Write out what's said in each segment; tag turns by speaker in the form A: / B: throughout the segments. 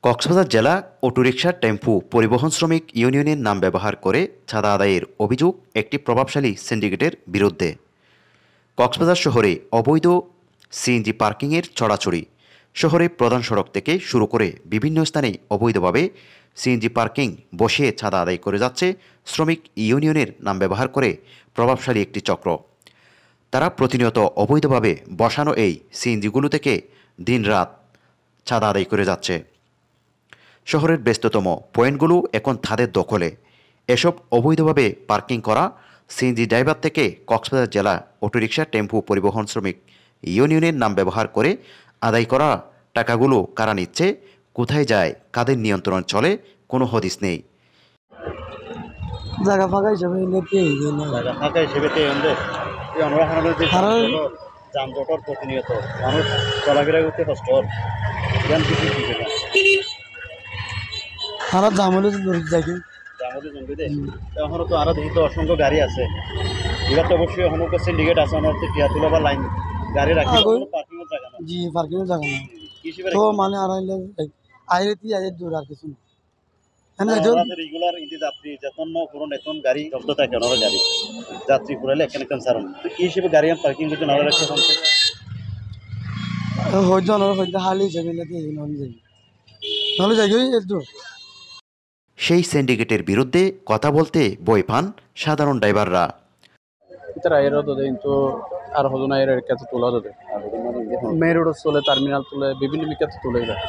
A: কক্সবাজার জেলা অটোরিকশা টেম্পু পরিবহন শ্রমিক ইউনিয়নের নাম ব্যবহার করে চাঁদা আদায়ের অভিযোগ একটি প্রভাবশালী সিন্ডিকেটের বিরুদ্ধে। কক্সবাজার শহরে অবৈধ সিএনজি পার্কিংয়ের ছড়াছড়ি। শহরে প্রধান সড়ক থেকে শুরু করে বিভিন্ন স্থানে অবৈধভাবে সিএনজি পার্কিং বসিয়ে চাঁদা আদায় করে যাচ্ছে শ্রমিক ইউনিয়নের নাম ব্যবহার করে প্রভাবশালী একটি চক্র। তারা প্রতিনিয়ত অবৈধভাবে বসানো এই সিএনজিগুলো থেকে দিনরাত চাঁদা আদায় করে যাচ্ছে। শহরের ব্যস্ততম পয়েন্টগুলো এখন তাদের দখলে। এসব অবৈধভাবে পার্কিং করা সিএনজি ড্রাইভার থেকে কক্সবাজার জেলা অটোরিকশা টেম্পু পরিবহন শ্রমিক ইউনিয়নের নাম ব্যবহার করে আদায় করা টাকাগুলো কারা নিচ্ছে, কোথায় যায়, কাদের নিয়ন্ত্রণ চলে, কোনো হদিস নেই।
B: জায়গা ফাঁকা হিসেবে
C: যানজটর প্রতিনিয়ত মানুষ চলাফেরা করতে কষ্ট
B: খারাপ জামলে দেখি
C: এখনো তো আরো দেখি তো অসংখ্য গাড়ি আছে। এবার তো অবশ্যই অনেক সিন্ডিকেট আছে, আমার তো টিয়াতুলা বা লাইন গাড়ি রাখি পার্কিং এর জায়গা না।
B: জি পার্কিং এর জায়গা না তো মানে আর আইরেতি আইরে দূর আর কিছু না।
C: রেগুলার ইতি যাত্রী যখন পুরো নতুন গাড়ি শব্দ থাকে ওনার গাড়ি যাত্রী পুরালে এখানে কেন সারণ তো কি হিসেবে গাড়ি পার্কিং করতে না রাখতে হচ্ছে
B: হইতো না হইতো হালি হিসেবে নাহলে যাই দূর।
A: সেই সিন্ডিকেটের বিরুদ্ধে কথা বলতে বই পান সাধারণ ড্রাইভাররা।
D: কিন্তু আর হতো না এর কাছে তোলা যাবে মেন রোড চলে, টার্মিনাল চলে, বিভিন্ন বিকাতে তুলে যায়।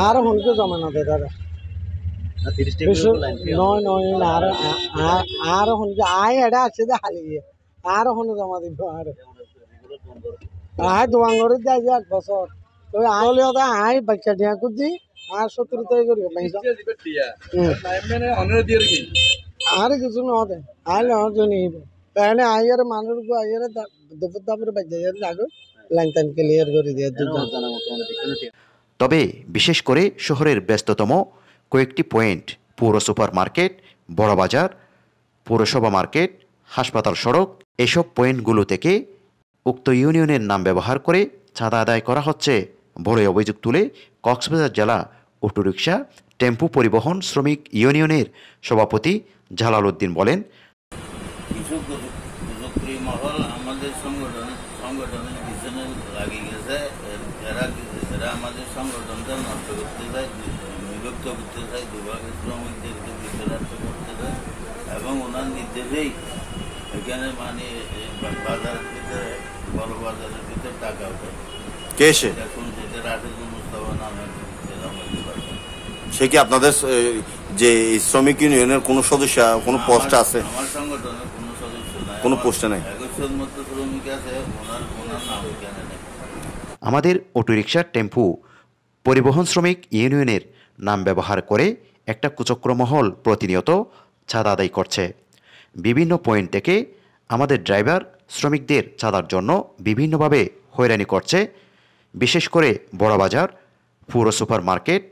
B: আর হনকে জমা না দেয় দাদা নয় নয় আর হনকে আয় এটা আছে যে হালি আর হনে জমা দিব আর দোয়ান করে যাই যে 1 বছর তো আইলে ওটা আয় বাচ্চা দিয়া কুদি আর 70 টাকা করে আর কিছু নয় আইলে হজনি তাহলে আইয়ার মানুষ আইয়ার দুপুর দামের বাচ্চা যাগো লাইন টাইন ক্লিয়ার করে দিয়ে।
A: তবে বিশেষ করে শহরের ব্যস্ততম কয়েকটি পয়েন্ট পৌর সুপার মার্কেট, বড় বাজার, পৌরসভা মার্কেট, হাসপাতাল সড়ক, এসব পয়েন্টগুলো থেকে উক্ত ইউনিয়নের নাম ব্যবহার করে চাঁদা আদায় করা হচ্ছে বড় অভিযোগ তুলে কক্সবাজার জেলা অটোরিকশা টেম্পু পরিবহন শ্রমিক ইউনিয়নের সভাপতি জালাল উদ্দিন বলেন,
E: কিছু মহল আমাদের সংগঠনের পিছনে লাগিয়ে গেছে। এরা আমাদের সংগঠনটা নষ্ট করতে চায়, বিভক্ত করতে চায়, দুভাগের শ্রমিকদেরকে বিচলান্ত করতে চায় এবং ওনার নির্দেশেই এখানে মানে বাজারের ভিতরে বড় বাজারের ভিতরে টাকা ওঠে।
F: কে সে?
E: শুনছি যে রাশেদুল মুস্তাফা নামে
F: সে কি আপনাদের যে শ্রমিক ইউনিয়নের কোনো সদস্য, কোনো পোস্ট আছে?
E: আমার সংগঠনের কোনো সদস্য নাই,
F: কোনো পোস্টে নাই।
E: মতো শ্রমিক আছে, ওনার নাম এখানে নেই।
A: আমাদের অটোরিকশা টেম্পু পরিবহন শ্রমিক ইউনিয়নের নাম ব্যবহার করে একটা কুচক্র মহল প্রতিনিয়ত চাঁদা আদায় করছে। বিভিন্ন পয়েন্ট থেকে আমাদের ড্রাইভার শ্রমিকদের চাঁদার জন্য বিভিন্নভাবে হয়রানি করছে। বিশেষ করে বড় বাজার, পৌর সুপার মার্কেট,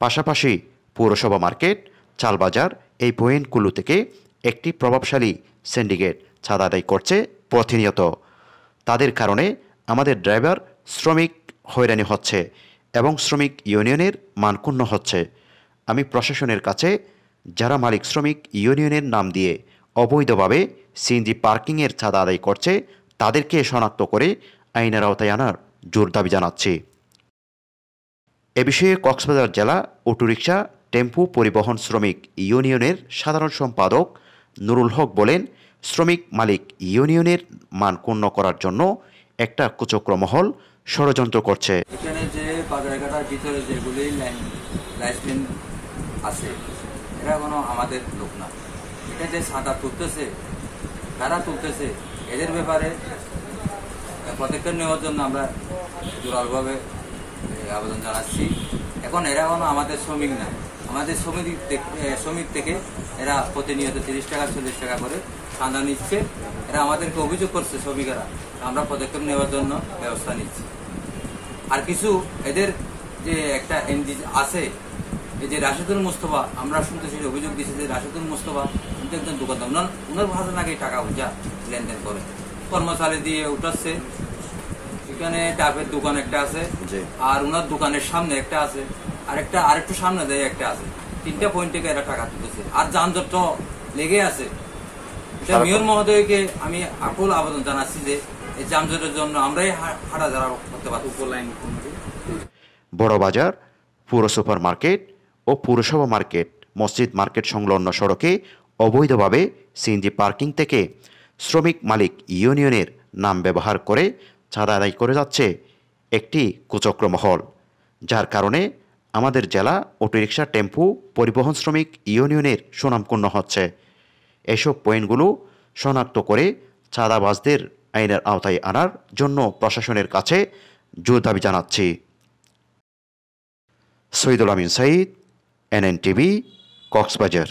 A: পাশাপাশি পৌরসভা মার্কেট, চালবাজার, এই পয়েন্টগুলো থেকে একটি প্রভাবশালী সিন্ডিকেট চাঁদা আদায় করছে প্রতিনিয়ত। তাদের কারণে আমাদের ড্রাইভার শ্রমিক হয়রানি হচ্ছে এবং শ্রমিক ইউনিয়নের মান ক্ষুণ্ণ হচ্ছে। আমি প্রশাসনের কাছে যারা মালিক শ্রমিক ইউনিয়নের নাম দিয়ে অবৈধভাবে সিএনজি পার্কিংয়ের চাঁদা আদায় করছে তাদেরকে শনাক্ত করে আইনের আওতায় আনার জোর দাবি জানাচ্ছি। এ বিষয়ে কক্সবাজার জেলা অটোরিকশা টেম্পু পরিবহন শ্রমিক ইউনিয়নের সাধারণ সম্পাদক নুরুল হক বলেন, শ্রমিক মালিক ইউনিয়নের মান ক্ষুণ্ণ করার জন্য একটা কুচক্র মহল ষড়যন্ত্র করছে।
G: এখানে যে বাজারঘাটার ভিতরে যেগুলি লাইসেন্স আছে এরা কোনো আমাদের লোক না। এটা যে চাঁদা তুলতেছে, কারা তুলতেছে, এদের ব্যাপারে পদক্ষেপ নেওয়ার জন্য আমরা জোরালভাবে আবেদন জানাচ্ছি। এখন এরা কোনো আমাদের শ্রমিক না, আমাদের শ্রমিক থেকে এরা প্রতিনিয়ত 30 টাকা 40 টাকা করে চাঁদা নিচ্ছে। এরা আমাদেরকে অভিযোগ করছে শ্রমিকেরা, আমরা পদক্ষেপ নেওয়ার জন্য ব্যবস্থা নিচ্ছি। আর কিছু এদের যে একটা এমডি আছে, এই যে রাশেদুল মুস্তফা, আমরা শুনতেছি অভিযোগ দিচ্ছে যে রাশেদুল মুস্তফা কিন্তু একজন দোকানদার, ওনার ভাষা নাকি টাকা পয়সা লেনদেন করে, কর্মচারী দিয়ে উঠাচ্ছে। এখানে ডাবের দোকান একটা আছে,
F: জি।
G: আর ওনার দোকানের সামনে একটা আছে, আরেকটু সামনে দেয় একটা আছে। 3টা পয়েন্ট থেকে এরা টাকা তুলতেছে, আর যানজট তো লেগে আছে। এটা মেয়র মহোদয়কে আমি আকুল আবেদন জানাচ্ছি যে এই যানজটের জন্য আমরাই হাঁটা যারা করতে পারবো।
A: বড়বাজার পুর সুপার মার্কেট ও পুরসভা মার্কেট, মসজিদ মার্কেট সংলগ্ন সড়কে অবৈধভাবে সিএনজি পার্কিং থেকে শ্রমিক মালিক ইউনিয়নের নাম ব্যবহার করে চাঁদা আদায় করে যাচ্ছে একটি কুচক্র মহল, যার কারণে আমাদের জেলা অটোরিকশা টেম্পু পরিবহন শ্রমিক ইউনিয়নের সুনামক্ষুণ্ণ হচ্ছে। এসব পয়েন্টগুলো শনাক্ত করে চাঁদাবাজদের আইনের আওতায় আনার জন্য প্রশাসনের কাছে জোর দাবি জানাচ্ছি। সৈয়দুল আমিন সাঈদ, NNTV, কক্সবাজার।